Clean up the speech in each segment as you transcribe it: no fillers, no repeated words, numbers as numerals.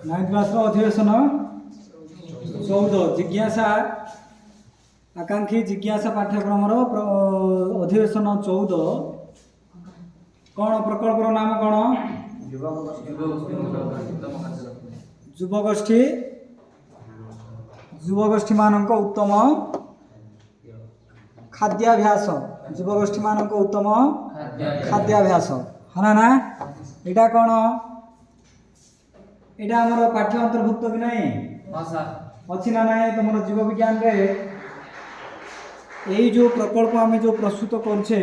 9th class अधिवेशन 14 जिज्ञासा आकांक्षी जिज्ञासा पाठ्यक्रम अधिवेशन 14 कौन प्रकल्प नाम कौन युवगोष्ठी मानक उत्तम खाद्याभ्यास युवगोष्ठी मानक उत्तम खाद्याभ्यास है ना यहाँ कौन यहाँ आम पाठ्य अंतर्भुक्त कि नहीं अच्छी ना ना तुम जीव विज्ञान रे यही जो प्रकल्प आम जो प्रस्तुत करछे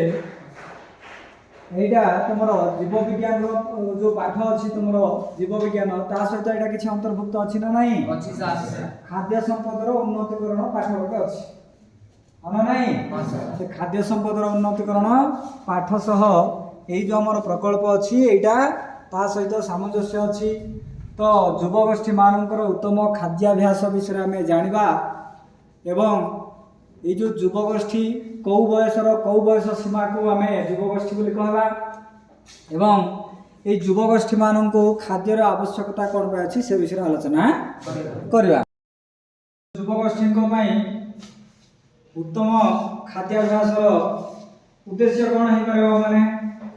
एटा तुम जीव विज्ञान जो पाठ अच्छी तुम जीव विज्ञान ता सहित यहाँ किसी अंतर्भुक्त अच्छी ना नहीं खाद्य संपदर उन्नतीकरण पाठ गोटे अच्छी हाँ ना खाद्य संपदर उन्नतीकरण पाठ सह यही जो आम प्रकल्प अच्छी यहाँ ता सहित सामंजस्य अच्छी तो युवगोष्ठी मानकर उत्तम खाद्याभ्यास विषय आम जाना एवं ये जो युवगोष्ठी कौ बयस सीमा को आम युवगोष्ठी बोली कहवा एवं ये युवगोष्ठी मान को खाद्यर आवश्यकता कौन पे अच्छी से विषय आलोचना करवा युवगोष्ठी उत्तम खाद्याभ्यास उद्देश्य कौन हो माने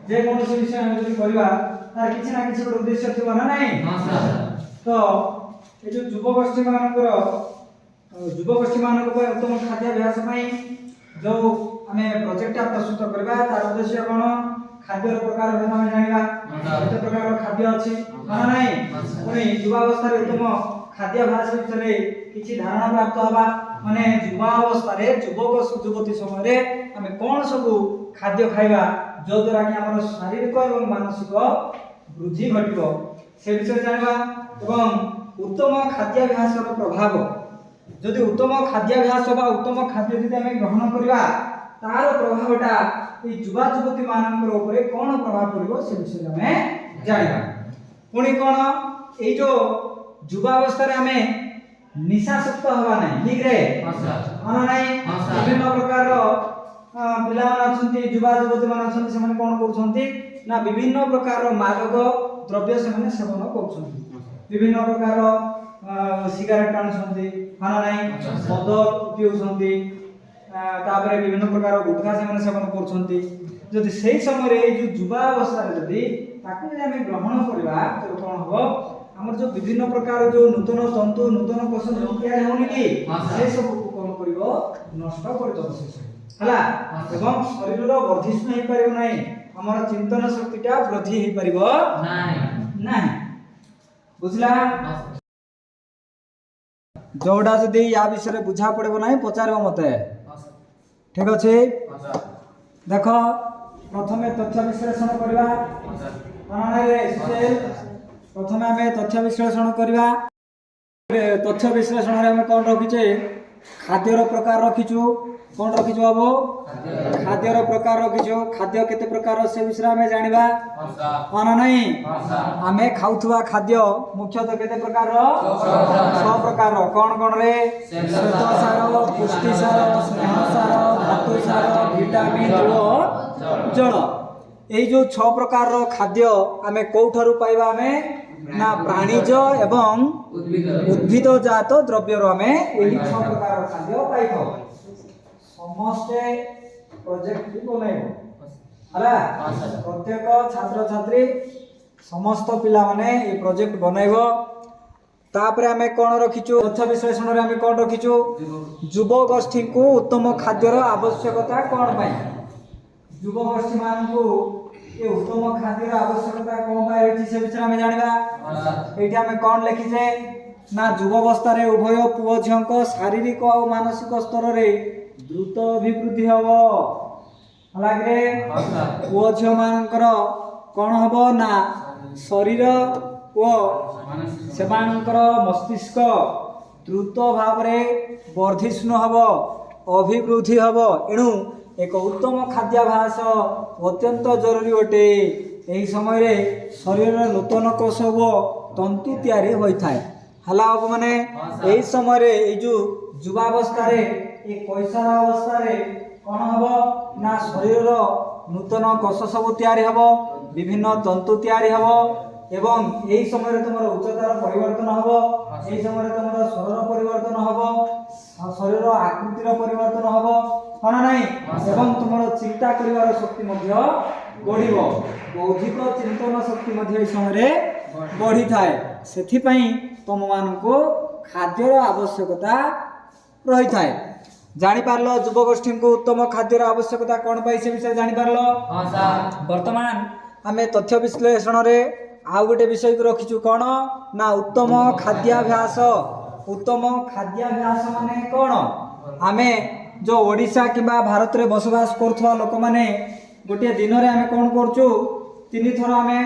जेकोसी विषय करवा तार किसी ना किसी उद्देश्य थी ना नहीं तो ये जो युवगोष्ठी मान उत्तम खाद्याभ्यास जो आम प्रोजेक्ट प्रस्तुत करवा तार उद्देश्य कौन खाद्य प्रकार आम जाना केते प्रकार खाद्य अच्छी हाँ ना पुणी युवावस्था उत्तम खाद्याभ्यास विषय किसी धारणा प्राप्त हवा माने युवावस्था युवक युवती समय आम कौन सब खाद्य खाइबा जो द्वारा कि आम शारीरिक और मानसिक वृद्धि घट से विषय जाना एवं उत्तम खाद्याभ्यास प्रभाव जदि उत्तम खाद्याभ्यास बा उत्तम खाद्य जदि आम ग्रहण करवा तार प्रभावटा युवा युवती मान कौन प्रभाव पड़ो से विषय आम जाना पुणी कौन ये जो युवावस्था आम निशासक्त हवा ना ठीक रे हाँ ना विभिन्न प्रकार पिला युवा युवती मान कौन कर विभिन्न प्रकार मादक द्रव्य से सेवन कर विभिन्न प्रकार सिगारेट आनुंट हाँ ना मद पीऊँगी विभिन्न प्रकार गुटखा से सेवन कर से समय जो युवावस्था जदि ग्रहण करवा तो कौन हम आम जो विभिन्न प्रकार जो नूतन तंतु नूतन कोष तैयारी होनी कि से सब कौन कर नष्ट करदेव एवं शरीर वर्धिष्णु हो पार ना आम चिंतन शक्तिटा वृद्धि हो पार ना बुझला जोड़ा जदि या विषय बुझा पड़े ना पचार मत ठीक अच्छे देख प्रथम तथ्य विश्लेषण करवा प्रथम आम तथ्य विश्लेषण करवा तथ्य विश्लेषण आम कौन रखीचे खाद्यर प्रकार रखीचु कौन रखीचु बाबू खाद्यर प्रकार रखीचु खाद्य केते प्रकार से विषय आम जाना हाँ ना नहीं आम खाऊवा खाद्य मुख्यतः केते प्रकार 6 प्रकार कौन कौन रे श्वेत सार पुष्टि सार स्नेह सार धातु सार विटामिन और जल यही जो 6 प्रकार खाद्य आम कौठारू पाइबा आम ना प्राणीज एवं उद्भिद जात द्रव्य आम यही 6 प्रकार खाद्य पाई समस्ते प्रोजेक्ट बनइबा प्रत्येक छात्र छात्री समस्त पिला माने ये प्रोजेक्ट बनइबो तापर आमे कौन रखीचु तथ्य विश्लेषण रे आमे कौन रखीचु युवगोष्ठी को उत्तम खाद्यर आवश्यकता कौन पाई युवगोष्ठी मान को ये उत्तम खाद्यर आवश्यकता कौन पाई रही से विषय आमे जानिबा एठी आमे कौन लिखिजे ना युवावस्था रे उभय पुओ झियो शारीरिक और मानसिक स्तर रे द्रुत अभिवृद्धि हम लगे पुओ झील मानकर कौन हम ना शरीर और मस्तिष्क द्रुत भाव वर्धिष्णु हम अभिवृद्धि हम एणु एक उत्तम खाद्याभ्यास अत्यंत जरूरी अटे यही समय शरीर नूतन कोष व तंतु तैयारी होता है हला माने यही समय जो युवावस्था कैसार अवस्था कौन हम ना शरीर नूतन कोष सब तैयारी हम विभिन्न तंतु तैयारी हम এবং এই সময় তোমার উচ্চতার পরিবর্তন হবো, এই সময় তোমার স্বরর পরিবর্তন হবো, শরীর আকৃতির পরিবর্তন হবো হয় না নাই, এবং তোমার চিন্তা করিবার শক্তি মধ্য বড়িব, বৌদ্ধিক চিন্তন শক্তি মধ্য এই সময় বড়ি থাকে। সেথিপাই ତମମାନଙ୍କୁ ଖାଦ୍ୟର ଆବଶ୍ୟକତା ରହିଥାଏ। ଜାଣିପାରିଲ ଯୁବଗୋଷ୍ଠୀଙ୍କୁ ଉତ୍ତମ ଖାଦ୍ୟର ଆବଶ୍ୟକତା କ'ଣ ପାଇଁ ସେ ବିଷୟରେ ଜାଣିପାରିଲ? ବର୍ତ୍ତମାନ ଆମେ ତଥ୍ୟ ବିଶ୍ଳେଷଣରେ ଆଉ ଗୋଟେ ବିଷୟକୁ ରଖିଛୁ କ'ଣ ନା ଉତ୍ତମ ଖାଦ୍ୟାଭ୍ୟାସ। ଉତ୍ତମ ଖାଦ୍ୟାଭ୍ୟାସ ମାନେ କ'ଣ? ଆମେ ଯେଉଁ ଓଡ଼ିଶା କିମ୍ବା ଭାରତରେ ବସବାସ କରୁଥିବା ଲୋକମାନେ ଗୋଟିଏ ଦିନରେ ଆମେ କ'ଣ କରୁଛୁ? 3 ଥର ଆମେ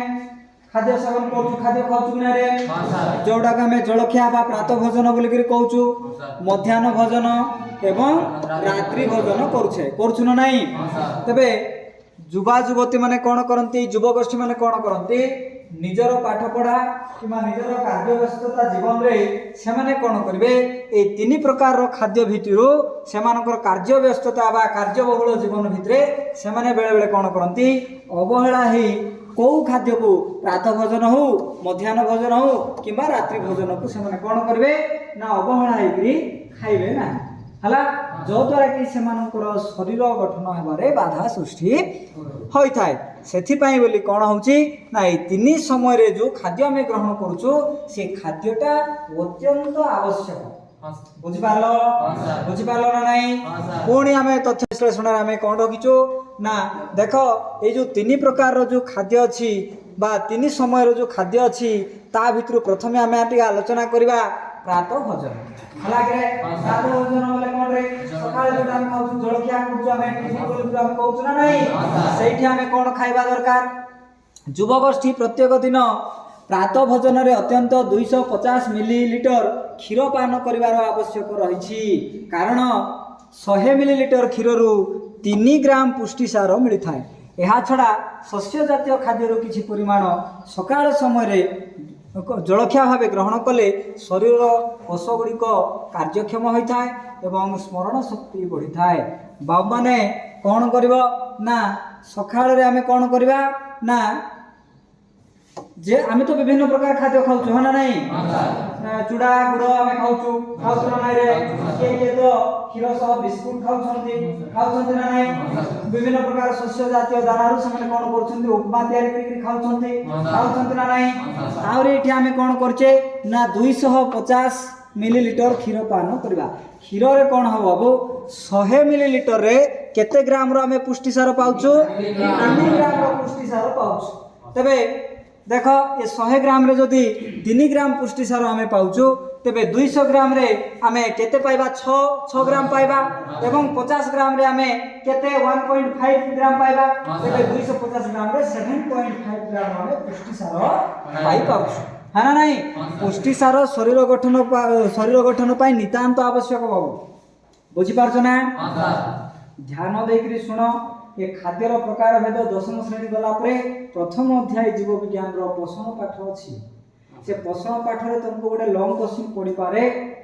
ଖାଦ୍ୟ ସେବନ କରୁଛୁ, ଖାଦ୍ୟ ଖାଉଛୁ କି ନାରେ? ଯୋଉଟାକୁ ଆମେ ଜଳଖିଆ ବା ପ୍ରାତ ଭୋଜନ ବୋଲିକିରି କହୁଛୁ, ମଧ୍ୟାହ୍ନ ଭୋଜନ ଏବଂ ରାତ୍ରି ଭୋଜନ କରୁଛୁ ନା ନାହିଁ? ତେବେ ଯୁବା ଯୁବତୀ ମାନେ କ'ଣ କରନ୍ତି? ଯୁବଗୋଷ୍ଠୀ ମାନେ କ'ଣ କରନ୍ତି? ନିଜର ପାଠ ପଢ଼ା କିମ୍ବା ନିଜର କାର୍ଯ୍ୟ ବ୍ୟସ୍ତତା ଜୀବନରେ ସେମାନେ କ'ଣ କରିବେ? ଏଇ 3 ପ୍ରକାରର ଖାଦ୍ୟ ଭିତରୁ ସେମାନଙ୍କର କାର୍ଯ୍ୟ ବ୍ୟସ୍ତତା ବା କାର୍ଯ୍ୟବହୁଳ ଜୀବନ ଭିତରେ ସେମାନେ ବେଳେବେଳେ କ'ଣ କରନ୍ତି? ଅବହେଳା ହେଇ କେଉଁ ଖାଦ୍ୟକୁ ପ୍ରାତଃ ଭୋଜନ ହଉ, ମଧ୍ୟାହ୍ନ ଭୋଜନ ହଉ କିମ୍ବା ରାତ୍ରି ଭୋଜନକୁ ସେମାନେ କ'ଣ କରିବେ ନା ଅବହେଳା ହେଇକରି ଖାଇବେ ନା ହେଲା, ଯଦ୍ୱାରା କି ସେମାନଙ୍କର ଶରୀର ଗଠନ ହେବାରେ ବାଧା ସୃଷ୍ଟି ହୋଇଥାଏ। ସେଥିପାଇଁ ବୋଲି କ'ଣ ହେଉଛି ନା ଏଇ 3 ସମୟରେ ଯେଉଁ ଖାଦ୍ୟ ଆମେ ଗ୍ରହଣ କରୁଛୁ ସେ ଖାଦ୍ୟଟା ଅତ୍ୟନ୍ତ ଆବଶ୍ୟକ। ବୁଝିପାରିଲ? ବୁଝିପାରିଲ ନା ନାହିଁ? ପୁଣି ଆମେ ତଥ୍ୟ ବିଶ୍ଳେଷଣରେ ଆମେ କ'ଣ ରଖିଛୁ ନା ଦେଖ ଏଇ ଯେଉଁ 3 ପ୍ରକାରର ଯେଉଁ ଖାଦ୍ୟ ଅଛି ବା 3 ସମୟର ଯେଉଁ ଖାଦ୍ୟ ଅଛି ତା ଭିତରୁ ପ୍ରଥମେ ଆମେ ଟିକେ ଆଲୋଚନା କରିବା ପ୍ରାତଃ ଭୋଜନ। ହେଲା କି ପ୍ରାତଃ ଭୋଜନ ବୋଲେ କ'ଣ ରେ? ସକାଳେ ଯୋଉଟା ଆମେ ଖାଉଛୁ, ଜଳଖିଆ କରୁଛୁ, ଆମେ ଟିଫିନ କରୁଛୁ, ଆମେ କହୁଛୁ ନା ନାହିଁ? ସେଇଠି ଆମେ କ'ଣ ଖାଇବା ଦରକାର? ଯୁବଗୋଷ୍ଠୀ ପ୍ରତ୍ୟେକ ଦିନ ପ୍ରାତଃ ଭୋଜନରେ ଅତ୍ୟନ୍ତ 250 ମିଲିଲିଟର କ୍ଷୀର ପାନ କରିବାର ଆବଶ୍ୟକ ରହିଛି। କାରଣ 100 ମିଲିଲିଟର କ୍ଷୀରରୁ 3 ଗ୍ରାମ ପୁଷ୍ଟିସାର ମିଳିଥାଏ। ଏହା ଛଡ଼ା ଶସ୍ୟ ଜାତୀୟ ଖାଦ୍ୟରୁ କିଛି ପରିମାଣ ସକାଳ ସମୟରେ ଜଳଖିଆ ଭାବେ ଗ୍ରହଣ କଲେ ଶରୀରର କୋଷ ଗୁଡ଼ିକ କାର୍ଯ୍ୟକ୍ଷମ ହୋଇଥାଏ ଏବଂ ସ୍ମରଣ ଶକ୍ତି ବଢ଼ିଥାଏ। ବାବୁମାନେ କ'ଣ କରିବ ନା ସକାଳରେ ଆମେ କ'ଣ କରିବା ନା ଯେ ଆମେ ତ ବିଭିନ୍ନ ପ୍ରକାର ଖାଦ୍ୟ ଖାଉଛୁ ହଁ ନା ନାହିଁ? ଚୁଡ଼ା ଗୁଡ଼ ଆମେ ଖାଉଛୁ ନା ନାହିଁ ରେ? କିଏ ତ କ୍ଷୀର ସହ ବିସ୍କୁଟ ଖାଉଛନ୍ତି ନା ନାହିଁ? ବିଭିନ୍ନ ପ୍ରକାର ଶସ୍ୟ ଜାତୀୟ ଦାନାରୁ ସେମାନେ କ'ଣ କରୁଛନ୍ତି? ଉପମା ତିଆରି କରିକି ଖାଉଛନ୍ତି ନା ନାହିଁ? ଆହୁରି ଏଠି ଆମେ କ'ଣ କରୁଛେ ନା 250 ମିଲିଲିଟର କ୍ଷୀର ପାନ କରିବା। କ୍ଷୀରରେ କ'ଣ ହବ ବାବୁ? 100 ମିଲିଲିଟରରେ କେତେ ଗ୍ରାମର ଆମେ ପୁଷ୍ଟିସାର ପାଉଛୁ? 3 ଗ୍ରାମର ପୁଷ୍ଟିସାର ପାଉଛୁ। ତେବେ ଦେଖ ଏ 100 ଗ୍ରାମରେ ଯଦି 3 ଗ୍ରାମ ପୁଷ୍ଟିସାର ଆମେ ପାଉଛୁ ତେବେ 200 ଗ୍ରାମରେ ଆମେ କେତେ ପାଇବା? 6 ଗ୍ରାମ ପାଇବା ଏବଂ 50 ଗ୍ରାମରେ ଆମେ କେତେ 1.5 ଗ୍ରାମ ପାଇବା। ତେବେ 250 ଗ୍ରାମରେ 7.5 ଗ୍ରାମ ଆମେ ପୁଷ୍ଟିସାର ପାଇପାରୁଛୁ ହଁ ନା ନାହିଁ? ପୁଷ୍ଟିସାର ଶରୀର ଗଠନ ପାଇଁ ନିତାନ୍ତ ଆବଶ୍ୟକ ବାବୁ। ବୁଝିପାରୁଛ ନା? ଧ୍ୟାନ ଦେଇକରି ଶୁଣ। ଏ ଖାଦ୍ୟର ପ୍ରକାର ଭେଦ 10ମ ଶ୍ରେଣୀ ଗଲା ପରେ ପ୍ରଥମ ଅଧ୍ୟାୟ ଜୀବ ବିଜ୍ଞାନର ପୋଷଣ ପାଠ ଅଛି। ସେ ପୋଷଣ ପାଠରେ ତୁମକୁ ଗୋଟେ ଲଙ୍ଗ କୋଶ୍ଚିନ୍ ପଡ଼ିପାରେ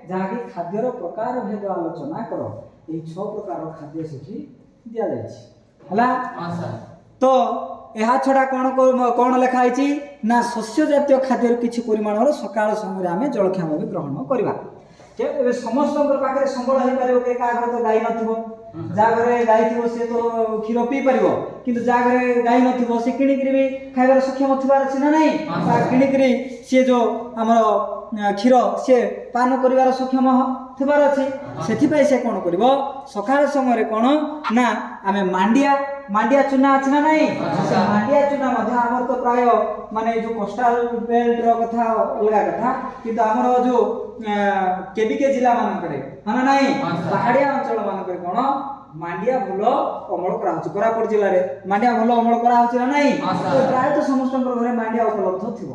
ଯାହାକି ଖାଦ୍ୟର ପ୍ରକାର ଭେଦ ଆଲୋଚନା କର। ଏହି 6 ପ୍ରକାର ଖାଦ୍ୟ ସେଠି ଦିଆଯାଇଛି ହେଲା। ତ ଏହା ଛଡ଼ା କ'ଣ ଲେଖା ହେଇଛି ନା ଶସ୍ୟ ଜାତୀୟ ଖାଦ୍ୟରୁ କିଛି ପରିମାଣର ସକାଳ ସମୟରେ ଆମେ ଜଳଖିଆ ଭାବେ ଗ୍ରହଣ କରିବା। ଏବେ ସମସ୍ତଙ୍କର ପାଖରେ ସମ୍ବଳ ହେଇପାରିବ କି? କାହା ଘରେ ତ ଗାଈ ନଥିବ, ଯାହା ଘରେ ଗାଈ ଥିବ ସେ ତ କ୍ଷୀର ପିଇ ପାରିବ, କିନ୍ତୁ ଯାହା ଘରେ ଗାଈ ନଥିବ ସେ କିଣିକିରି ବି ଖାଇବାର ସକ୍ଷମ ଥିବାର ଅଛି ନା ନାହିଁ? କିଣିକିରି ସିଏ ଯେଉଁ ଆମର କ୍ଷୀର ସିଏ ପାନ କରିବାର ସକ୍ଷମ ଥିବାର ଅଛି। ସେଥିପାଇଁ ସେ କ'ଣ କରିବ? ସକାଳ ସମୟରେ କ'ଣ ନା ଆମେ ମାଣ୍ଡିଆ ଚୁନା ଅଛି ନା ନାହିଁ? ସେ ମାଣ୍ଡିଆ ଚୁନା ମଧ୍ୟ ଆମର ତ ପ୍ରାୟ ମାନେ ଯେଉଁ କୋଷ୍ଟାଲ ବେଲ୍ଟର କଥା ଅଲଗା କଥା, କିନ୍ତୁ ଆମର ଯେଉଁ କେବିକେ ଜିଲ୍ଲା ମାନଙ୍କରେ ହଁ ନା ନାହିଁ ପାହାଡ଼ିଆ ଅଞ୍ଚଳ ମାନଙ୍କରେ କ'ଣ ମାଣ୍ଡିଆ ଭଲ ଅମଳ କରାହଉଛି। କୋରାପୁଟ ଜିଲ୍ଲାରେ ମାଣ୍ଡିଆ ଭଲ ଅମଳ କରାହଉଛି ନା ନାହିଁ? ପ୍ରାୟତଃ ସମସ୍ତଙ୍କର ଘରେ ମାଣ୍ଡିଆ ଉପଲବ୍ଧ ଥିବ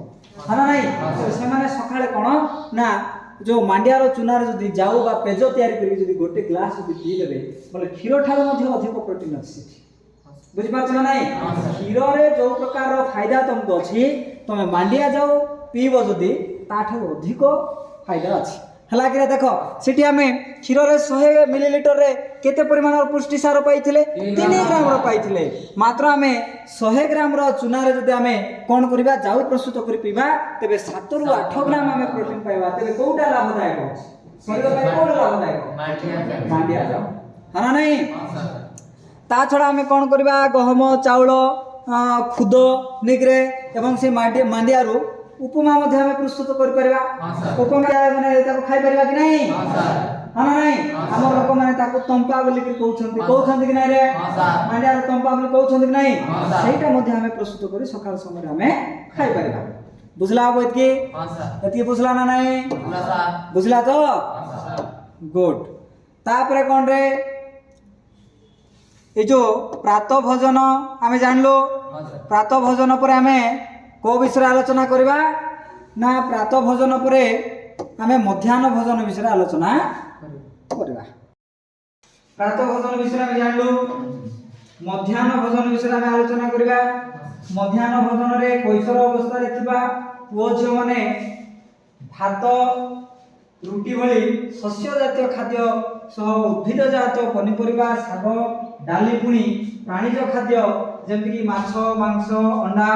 ହଁ ନା ନାହିଁ? ସେମାନେ ସକାଳେ କ'ଣ ନା ଯେଉଁ ମାଣ୍ଡିଆର ଚୁନାରେ ଯଦି ଯାଉ ବା ପେଜ ତିଆରି କରିକି ଯଦି ଗୋଟେ ଗ୍ଲାସ ଯଦି ପିଇଦେବେ ବୋଲେ କ୍ଷୀର ଠାରୁ ମଧ୍ୟ ଅଧିକ ପ୍ରୋଟିନ୍ ଅଛି ସେଠି। ବୁଝିପାରୁଛ ନା ନାହିଁ? କ୍ଷୀରରେ ଯେଉଁ ପ୍ରକାରର ଫାଇଦା ତୁମକୁ ଅଛି ତୁମେ ମାଣ୍ଡିଆ ଯାଉ ପିଇବ ଯଦି ତାଠାରୁ ଅଧିକ ଫାଇଦା ଅଛି ହେଲା କି? ଦେଖ ସେଠି ଆମେ କ୍ଷୀରରେ 100 ମିଲିଲିଟରରେ केते परिमाण पुष्टि सार पाइथिले 3 ग्राम रो पाइथिले मात्र आमे 100 ग्राम रो चूना रे जदि आमे कोन करबा जाऊ प्रस्तुत करि पिबा तबे 7 रु 8 ग्राम आमे प्रोटीन पाइबा तबे कोउटा लाभदायक शरीर ପାଇଁ कोउटा लाभदायक मांडिया जाऊ हाना नहीं ता छडा आमे कोन करबा गहम चाउल खुद निग्रे एवं से मांडिया रो उपमा मध्ये हमें प्रस्तुत कर परिबा उपमा माने ताको खाइ परिबा कि नहीं हां नहीं हमर लोक माने ताको तंपा बोली कि कहउछंती कि नहीं रे मांडिया रो तंपा बोली कहउछंती कि नहीं सेटा मध्ये हमें प्रस्तुत करी सकाळ समय हमें खाइ परिबा बुझला अब एतकी एतकी बुझला ना नहीं बुझला तो गुड तापरे कोन रे ए जो प्रातः भोजन हमें जानलो प्रातः भोजन पर हमें को विषय आलोचना करबा ना प्रातः भोजन परे हमें मध्याह्न भोजन विषय आलोचना करबा प्रातः भोजन विषय हमें जानलु मध्याह्न भोजन विषय हमें आलोचना करबा मध्याह्न भोजन रे कैशोर अवस्था रे थिबा पुओ झियो माने भात रुटी भली शस्य जातीय खाद्य सह उद्भिद जात पनिपरिबा शाग डाली पुणी प्राणीज खाद्य जेमति कि माछ मांस अंडा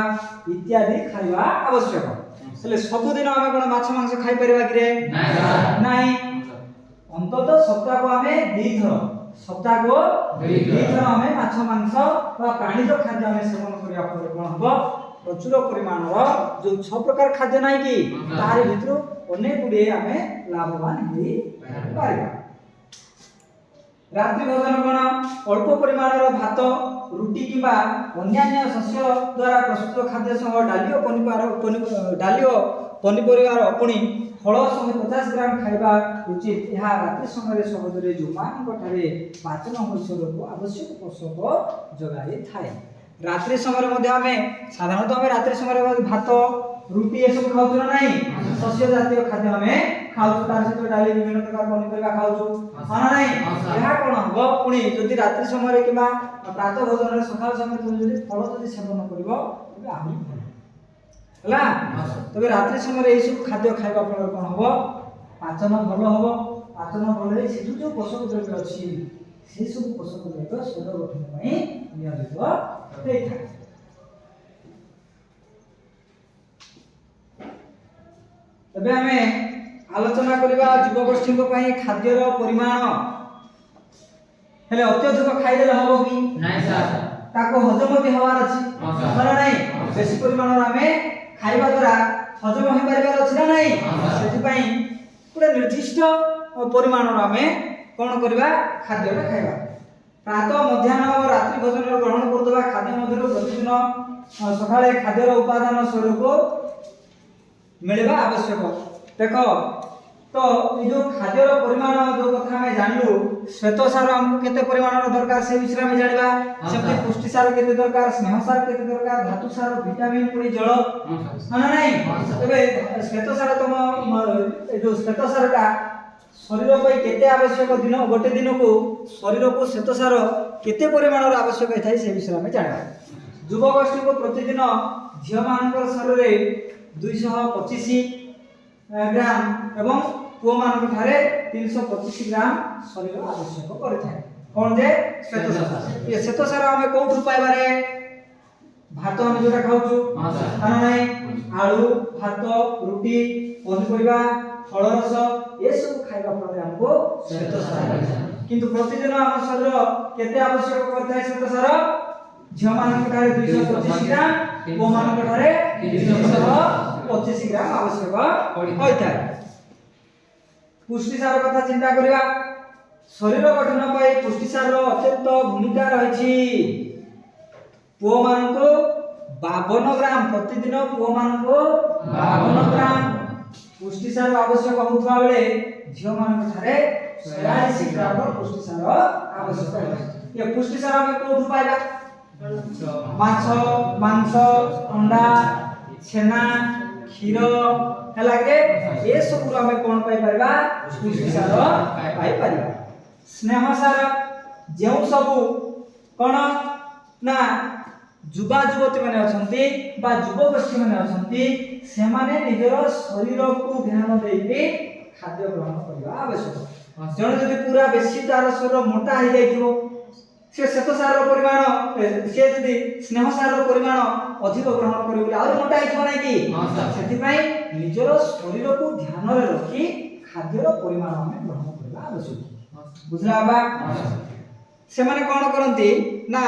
इत्यादि खाइबा आवश्यक हेले सब दिन हमें कोन माछ मांस खाइ परिबा कि रे नाही अंततः सप्ताह को हमें सप्ताह को दुई थर हमें माछ मांस वा प्राणीज खाद्य हमें सेवन करिया पर कोन हबो प्रचुर परिमाण रो जो 6 प्रकार खाद्य नाही कि तारि भितरु अनेक गुडे हमें लाभवान होई पारिबा रात्रि भोजन कोन अल्प परिमाण रो भात रुटी किबा अन्य शस्य द्वारा प्रस्तुत खाद्य सह डालियो पनिपरिवार पुणी फल 150 ग्राम खाइबा उचित यह रात्रि समय सहजरे जुमान कोठारे पाचन होइसरो को आवश्यक पोषक जगाई थाए रात्रि समय मध्ये हमें साधारणतः हमें रात्रि समय भात रुटी ये सब खाउ ना नहीं शस्य जातीय खाद्य हमें खाउ तार सहित डाली विभिन्न प्रकार पनिपरिबा खाउ हाना नहीं यह कोन हबो पुणी जदि रात्रि समय किबा प्रातः भोजन रे सकाळ समय जदि फल जदि सेवन करबो तबे आहुरी भल हला तबे रात्रि समय रे सब खाद्य खाइबा फल कोन हबो पाचन भल हबो पाचन भल रे सेठु जो पोषक द्रव्य अछि से सब पोषक द्रव्य शरीर गठन पई नियमित देई थाए तबे हमें आलोचना करबा युवगोष्ठी को पई खाद्य रो परिमाण हेले अत्यधिक खाइ देले हबो कि नाही सर ताको हजम भी हवार अछि सर नाही बेसी परिमाण रो हमें खाइबा द्वारा हजम होई परिबार अछि ना नाही सेति पई पूरा निर्दिष्ट परिमाण रो हमें कोन करबा खाद्य रे खाइबा प्रातः मध्याह्न और रात्रि भोजन ग्रहण करतबा खाद्य मध्यरो प्रतिदिन सकाळे खाद्य रो उपादान शरीर को मिलवा आवश्यक देखो तो ये जो खाद्य रो परिमाण जो कथा में जानलु श्वेत सार हमको केते परिमाण रो दरकार से विषय में जानबा सेमते पुष्टि सार केते दरकार स्नेह सार केते दरकार धातु सार विटामिन पुरी जल माने नहीं तबे श्वेत सार तुम जो श्वेत सार का शरीर पई केते आवश्यक दिन गोटे दिन को शरीर को श्वेत सार केते परिमाण रो आवश्यक थाई से विषय में जानबा युवगोष्ठी को प्रतिदिन झियो मानकर शरीर रे 225 ग्राम एवं पुओ मान ठारे 325 ग्राम शरीर आवश्यक करथाय कोन जे श्वेत सार ये श्वेत सार हमें कोठु पाइबा रे भात हम जोटा खाउछु खाना नाही आलू भात रुटी पनिपरिबा फल रस ये सब खाइबा पर हमको श्वेत सार किंतु प्रतिदिन हम शरीर केते आवश्यक करथाय श्वेत सार झियो मान ठारे 225 ग्राम पुओ मान ठारे 325 ग्राम आवश्यक होई थाय पुष्टि सार कथा चिंता करिबा शरीर गठन पई पुष्टि सार अत्यंत भूमिका रहिछि पुओ मान को 52 ग्राम प्रतिदिन पुओ मान को 52 ग्राम पुष्टि सार आवश्यक होथवा बेले झियो मान ठारे 46 ग्राम पुष्टि सार आवश्यक है ये पुष्टि सार हम कोठु पाइबा माछ मांस अंडा छेना क्षीर हला के ए सब हमें कोन पाई परबा पुष्टि सार पाई परबा स्नेह सार जेउ सब कोन ना युवा युवती माने अछंती बा युवगोष्ठी माने अछंती से माने निजर शरीर को ध्यान देई खाद्य ग्रहण करबा आवश्यक जण जदि पूरा बेसी तार शरीर मोटा हो जाइथिबो से श्वेत सार परिमाण से जदि स्नेह सार परिमाण अधिक ग्रहण करियो बोले और मोटा हिथो नै कि सेति पई निजर शरीर को ध्यान रे रखी खाद्यर परिमाण हमें ग्रहण करबा आवश्यक बुझला बा से माने कोन करंती ना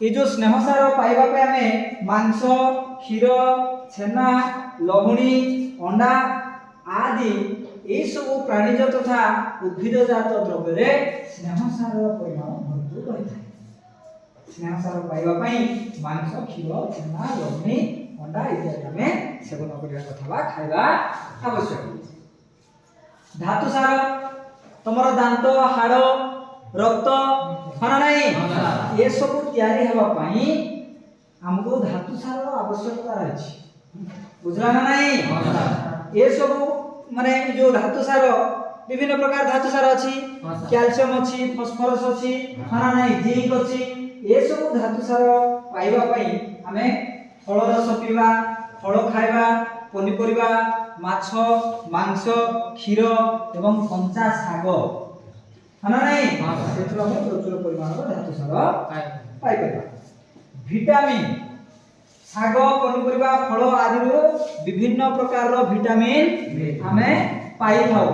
ये जो स्नेह सार पाइबा पे हमें मांस क्षीर छेना लहुणी अंडा आदि ये सब प्राणीज तथा उद्भिदजात द्रव्य रे स्नेह सार परिमाण भरपूर रही है स्नेह सार पाइबा पई मांस क्षीर छेना लहुणी अंडा इत्यादि हमें सेवन करिया कथा बा खाइबा आवश्यक धातु सार तमर दांत हाड़ रक्त हना नहीं ये सब तैयारी हेबा पई हमको धातु सार आवश्यकता रहछि बुझला ना नहीं ये सब माने जो धातु सार विभिन्न प्रकार धातु सार अछि कैल्शियम अछि फास्फोरस अछि हना नहीं जिंक अछि ये सब धातु सार पाइबा पई हमें फल रस पीवा फल खाइबा पनिपरिबा माछ मांस क्षीर एवं कंचा साग हना नहीं सेठु हम प्रचुर परिमाण धातु सार पाइ परबा विटामिन साग पनिपरिबा फल आदि रो विभिन्न प्रकार रो विटामिन हमें पाइ थाउ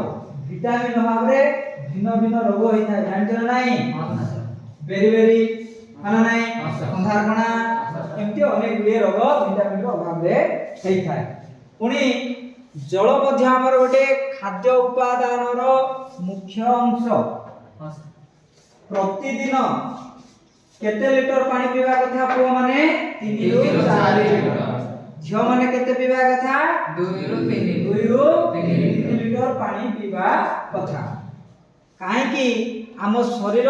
विटामिन अभाव रे भिन्न भिन्न रोग होई थाय जानते नहीं बेरी बेरी हना नहीं अंधारपणा एमती अनेक गुले रोग विटामिन रो अभाव रे हेई थाय पुनी जल मध्य हमर गोटे खाद्य उपादान रो मुख्य अंश प्रतिदिन केते लिटर पानी पीवा कथा पुओ माने 3 रु 4 लिटर झियो माने केते पीवा कथा 2 रु 3 लिटर पानी पीवा कथा काहे कि हम शरीर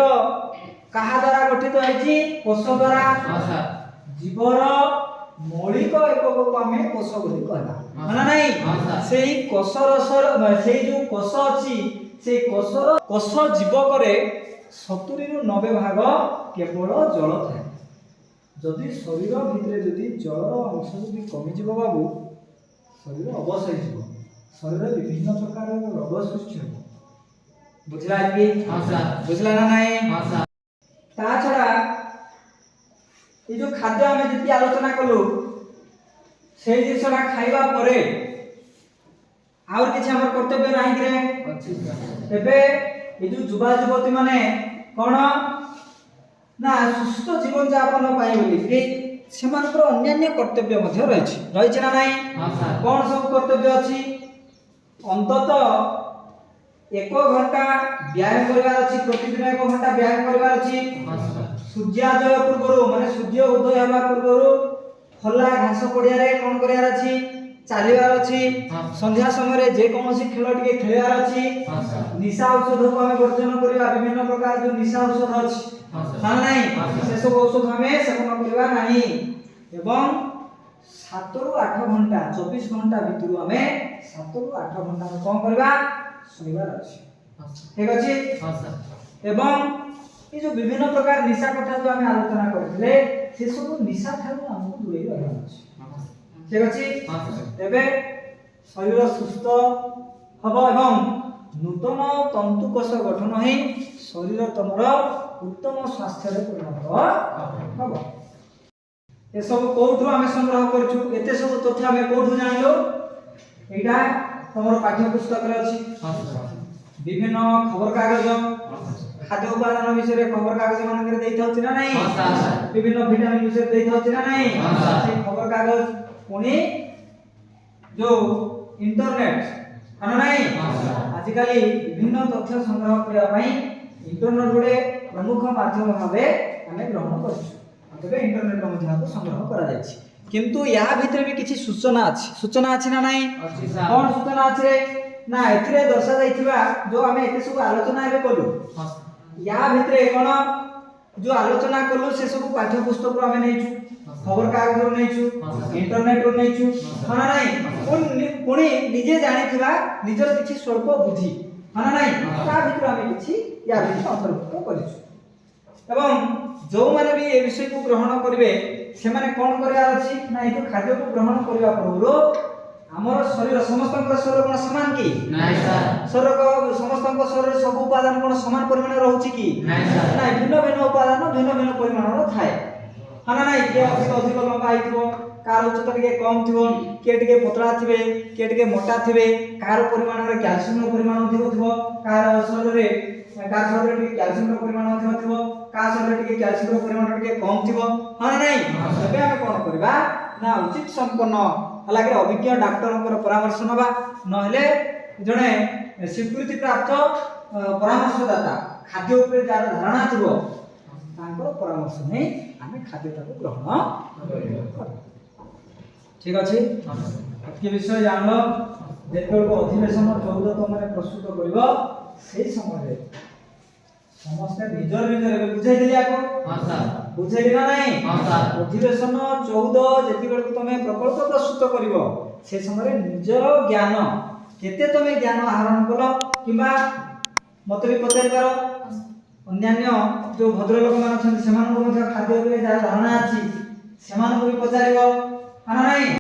कहा द्वारा गठित होइछि कोष द्वारा जीवर मौलिक एकक को हमें कोष बोली कहला माने नहीं सेही कोष रसर सेही जो कोष अछि से कोष जीव करे 70 रु 90 भाग केवल जल थाए जदि शरीर भितरे जदि जलर अंश जदि कमी जीव बाबू शरीर अवश हो जीव शरीर विभिन्न प्रकार रोग सृष्टि हो बुझला कि हां सर बुझला ना नहीं ता छडा ये जो खाद्य हमें जति आलोचना कलु से जिसरा खाइबा परे और किछ हमर कर्तव्य नाही करे एबे ये जो युवा युवती माने कोन ना सुस्थ जीवन यापन पाई बोली सेमानकर अन्य कर्तव्य मध्ये रहिछि ना नाही कोन सब कर्तव्य अछि अंततः 1 घंटा व्यायाम करबार अछि प्रतिदिन 1 घंटा व्यायाम करबार अछि सूर्योदय पूर्वरु माने सूर्य उदय हेबा पूर्वरु फला घास पड़िया रे कोन करियार अछि चालिबार अछि संध्या समय रे जे कोनोसी खेल टिके खेलिबार अछि निशा औषध को हमें वर्जन करिबा विभिन्न प्रकार जो निशा औषध अछि ना नहीं से सब औषध हमें सेवन करिबा नहीं एवं 7 रु 8 घंटा 24 घंटा भितरु हमें 7 रु 8 घंटा कोन करबा सोइबार अछि ठीक अछि हां सर एवं ये जो विभिन्न प्रकार निशा कथा जो हमें आलोचना करथिले से सब निशा थारु हमकु दूरे रहबा अछि ठीक अछि तबे शरीर सुस्थ हबो एवं नूतन तंतुकोष गठन होई शरीर तमर उत्तम स्वास्थ्य रे परिणत हबो ए सब कोठु हमें संग्रह करछु एते सब तथ्य हमें कोठु जानलो एटा तमर पाठ्य पुस्तक रे अछि विभिन्न खबर कागज खाद्य उपादान विषय रे खबर कागज मान करे देई थाउछि ना नहीं विभिन्न विटामिन विषय देई थाउछि ना नहीं से खबर कागज पुणी जो इंटरनेट है नहीं आजिकल विभिन्न तथ्य संग्रह करने पाई इंटरनेट गोटे प्रमुख माध्यम भावे हमें ग्रहण करछु तबे इंटरनेट मध्य संग्रह करा जायछि किंतु या भीतर भी किछि सूचना अछि ना नहीं कोन सूचना अछि रे ना एथिरे दर्शा जायथिबा जो हमें एते सब आलोचना एबे करू या भीतर कोन जो आलोचना करू से सब पाठ्य पुस्तक रो हमें नैछु खबर कागज रो नैछु इंटरनेट रो नैछु हना नहीं पुणी निजे जानिथिबा निजर किछि स्वल्प बुद्धि हना नहीं ता भीतर हमें किछि या भीतर अंतर्भुक्त करिछु एवं जो माने भी ए विषय को ग्रहण करिवे से माने कोन करया अछि ना ए खाद्य को ग्रहण करबा पूर्व हमर शरीर समस्त शरीर कोन समान की नहीं सर शरीर को समस्त शरीर सब उपादान कोन समान परिमाण रहउची की नहीं सर नाही भिन्न भिन्न उपादान भिन्न भिन्न परिमाण रो थाए हाना नाही के अधिक लंबा आइथिबो कार उच्चता टिके कम थिबो के टिके पतला थिबे के टिके मोटा थिबे कार परिमाण रे कैल्शियम रो परिमाण अधिक थिबो कार शरीर रे टिके कैल्शियम रो परिमाण अधिक थिबो कार शरीर टिके कैल्शियम रो परिमाण टिके कम थिबो हाना नाही तबे हम कोन करबा ना उचित संपन्न हलाके अभिज्ञ डाक्टरଙ୍କର परामर्श नबा नहले जणे स्वीकृति प्राप्त परामर्शदाता खाद्य उपरे जार धारणा थिबो तांकर परामर्श नै आमे खाद्यटाको ग्रहण ठीक अछि के विषय जानलो जेतको अधिवेशन 14 तमरे प्रस्तुत करिवो सेही समय समस्त निजर निजर बुझाई देली आको हां सर बुझाइली ना नहीं हां सर अधिवेशन 14 जेति बेल को तमे प्रकल्प प्रस्तुत करिवो से समय निजर ज्ञान केते तमे ज्ञान आहरण कलो किबा मते भी पचारि पारो अन्यान्य जो भद्र लोक मान छन सेमान को खाद्य उपरे जा धारणा अछि सेमान को भी पचारिबो हाना नहीं।